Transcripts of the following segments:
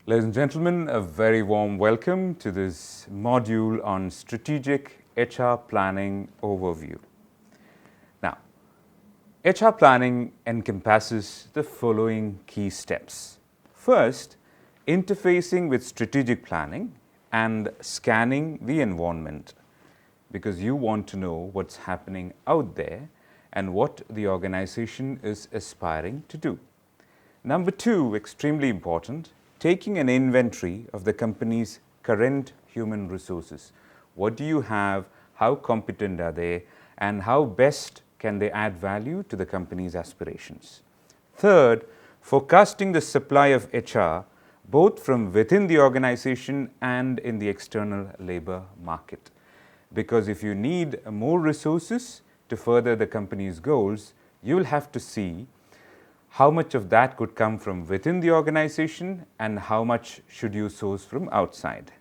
Ladies and gentlemen, a very warm welcome to this module on strategic HR planning overview. Now, HR planning encompasses the following key steps. First, interfacing with strategic planning and scanning the environment, because you want to know what's happening out there and what the organization is aspiring to do. Number two, extremely important, taking an inventory of the company's current human resources. What do you have, how competent are they, and how best can they add value to the company's aspirations. Third, forecasting the supply of HR both from within the organization and in the external labor market. Because if you need more resources to further the company's goals, you will have to see how much of that could come from within the organization and how much should you source from outside.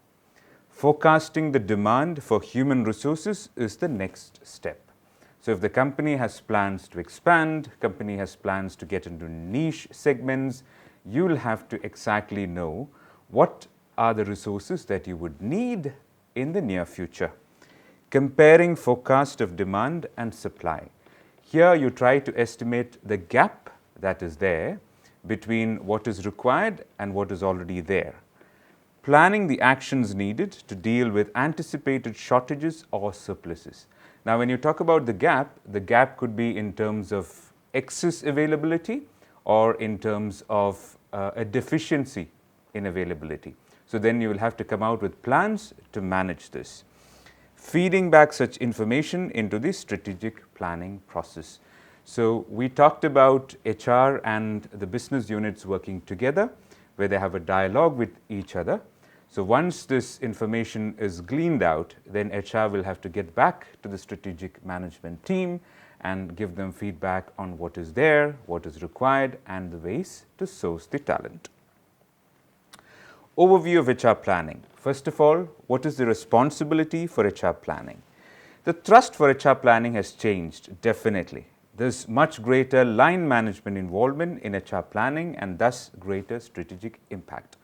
Forecasting the demand for human resources is the next step. So if the company has plans to expand, company has plans to get into niche segments, you will have to exactly know what are the resources that you would need in the near future. Comparing forecast of demand and supply. Here you try to estimate the gap that is there between what is required and what is already there. Planning the actions needed to deal with anticipated shortages or surpluses. Now, when you talk about the gap could be in terms of excess availability or in terms of a deficiency in availability. So then you will have to come out with plans to manage this. Feeding back such information into the strategic planning process. So we talked about HR and the business units working together, where they have a dialogue with each other. So once this information is gleaned out, then HR will have to get back to the strategic management team and give them feedback on what is there, what is required, and the ways to source the talent. Overview of HR planning. First of all, what is the responsibility for HR planning? The thrust for HR planning has changed, definitely. There's much greater line management involvement in HR planning and thus greater strategic impact.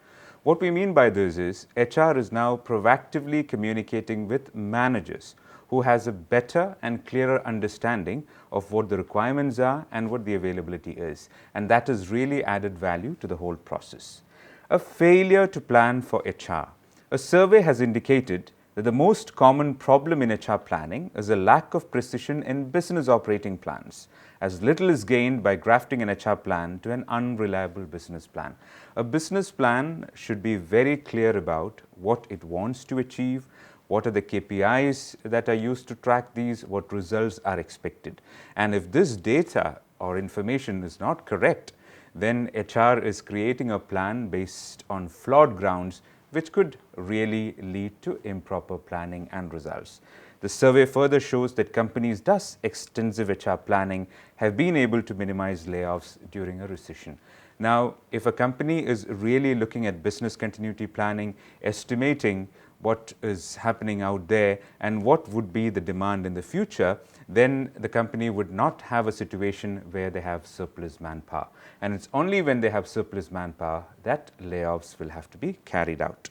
What we mean by this is HR is now proactively communicating with managers who has a better and clearer understanding of what the requirements are and what the availability is. And that has really added value to the whole process. A failure to plan for HR. A survey has indicated that the most common problem in HR planning is a lack of precision in business operating plans, as little is gained by grafting an HR plan to an unreliable business plan. A business plan should be very clear about what it wants to achieve, what are the KPIs that are used to track these, what results are expected. And if this data or information is not correct, then HR is creating a plan based on flawed grounds, which could really lead to improper planning and results. The survey further shows that companies thus extensive HR planning have been able to minimize layoffs during a recession. Now, if a company is really looking at business continuity planning, estimating what is happening out there and what would be the demand in the future, then the company would not have a situation where they have surplus manpower. And it's only when they have surplus manpower that layoffs will have to be carried out.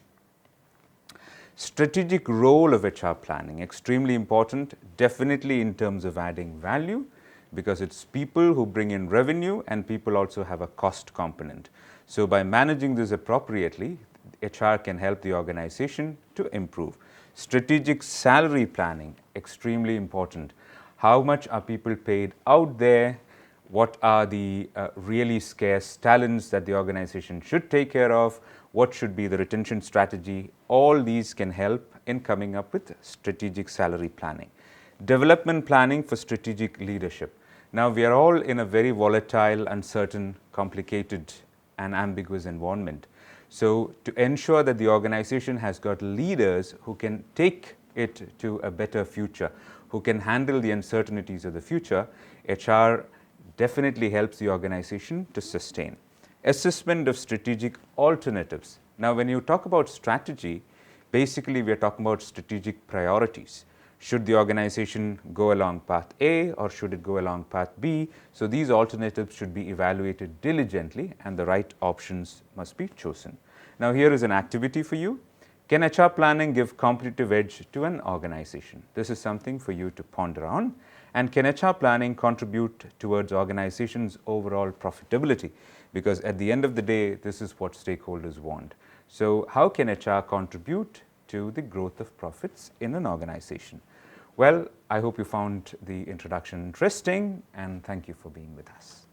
Strategic role of HR planning, extremely important, definitely in terms of adding value, because it's people who bring in revenue and people also have a cost component. So by managing this appropriately, HR can help the organization to improve. Strategic salary planning, extremely important. How much are people paid out there? What are the really scarce talents that the organization should take care of? What should be the retention strategy? All these can help in coming up with strategic salary planning. Development planning for strategic leadership. Now, we are all in a very volatile, uncertain, complicated, and ambiguous environment. So to ensure that the organization has got leaders who can take it to a better future, who can handle the uncertainties of the future, HR definitely helps the organization to sustain. Assessment of strategic alternatives. Now, when you talk about strategy, basically we are talking about strategic priorities. Should the organization go along path A or should it go along path B? So these alternatives should be evaluated diligently and the right options must be chosen. Now, here is an activity for you. Can HR planning give competitive edge to an organization? This is something for you to ponder on. And can HR planning contribute towards organizations' overall profitability? Because at the end of the day, this is what stakeholders want. So how can HR contribute to the growth of profits in an organization? Well, I hope you found the introduction interesting, and thank you for being with us.